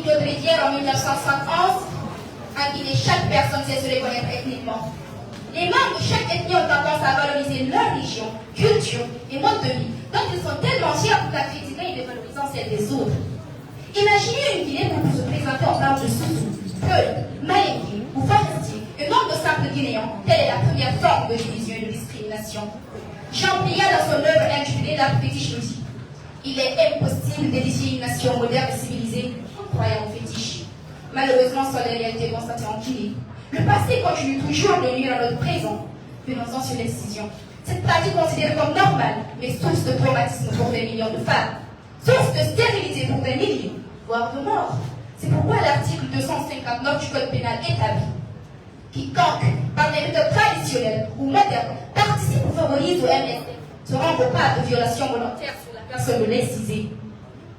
Tout autre hier en 1971, en Guinée, chaque personne sait se reconnaître ethniquement. Les membres de chaque ethnie ont tendance à valoriser leur religion, culture et mode de vie, dont ils sont tellement fiers pour la critiquer et dévalorisant celle des autres. Imaginez une Guinée pour se présenter en termes de Soussou, Peul, Malinké ou Forestier, et nombre de simples Guinéens, telle est la première forme de division et de discrimination. Jean Pia, dans son œuvre intitulée La fétiche nous dit: il est impossible d'édifier une nation moderne et civilisée en croyant au fétiche. Malheureusement, sur les réalités constatées en Guinée, le passé continue toujours de nuire à notre présent. Venons-en sur l'excision. Cette pratique considérée comme normale, mais source de traumatisme pour des millions de femmes, source de stérilité pour des milliers, voire de morts. C'est pourquoi l'article 259 du Code pénal établit: quiconque, par des méthodes traditionnelles ou modernes, participe ou favorise au MST sera coupable de violation volontaire sur la personne de l'excisé.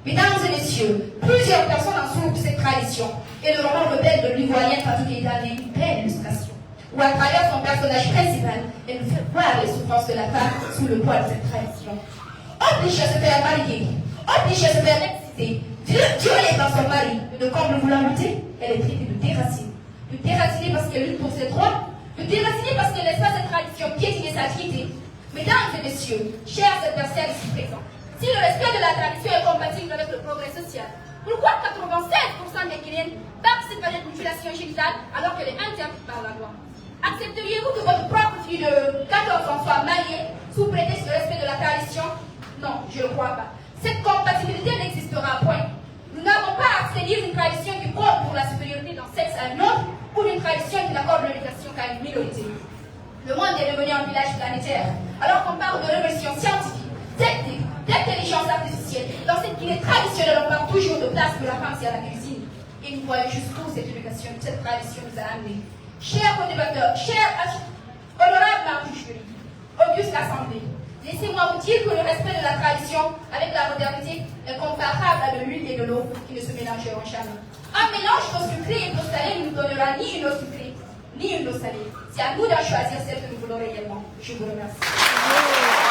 Mesdames et messieurs, plusieurs personnes en souffrent de cette tradition, et le roman rebelle de l'ivoirienne Fatou Keïta est une belle illustration, où à travers son personnage principal, elle nous fait voir les souffrances de la femme sous le poids de cette tradition. Obligée à se faire marier, obligée à se faire exciser, violée par son mari, de comble voulant lutter, elle est traitée de déracinée. De déracinée parce qu'elle lutte pour ses droits, de déracinée parce qu'elle laisse pas cette tradition piétiner sa dignité. Mesdames et messieurs, chers adversaires ici présents, si le respect de la tradition est compatible avec le progrès social, pourquoi 96% des Guinéens participent à cette mutilation génitale alors qu'elle est interdite par la loi? Accepteriez-vous que votre propre fille de 14 ans soit mariée sous prétexte de respect de la tradition? Non, je ne le crois pas. Cette compatibilité n'existera point. Nous n'avons pas à accéder une tradition qui compte pour la supériorité d'un sexe à un autre ou une tradition qui n'accorde l'éducation qu'à une minorité. Le monde est devenu un village planétaire, alors qu'on parle de révolution scientifique, technique, d'intelligence artificielle. Dans cette Guinée traditionnelle, on parle toujours de place de la femme c'est à la cuisine. Et nous voyons jusqu'où cette éducation, cette tradition nous a amenés. Chers co-débatteurs, chers honorables membres du jury, auguste assemblée, laissez-moi vous dire que le respect de la tradition avec la modernité est comparable à de l'huile et de l'eau qui ne se mélangeront jamais. Un mélange d'eau sucrée et d'eau salée ne nous donnera ni une eau sucrée, ni une eau salée. C'est à nous d'en choisir celle que nous voulons réellement. Je vous remercie.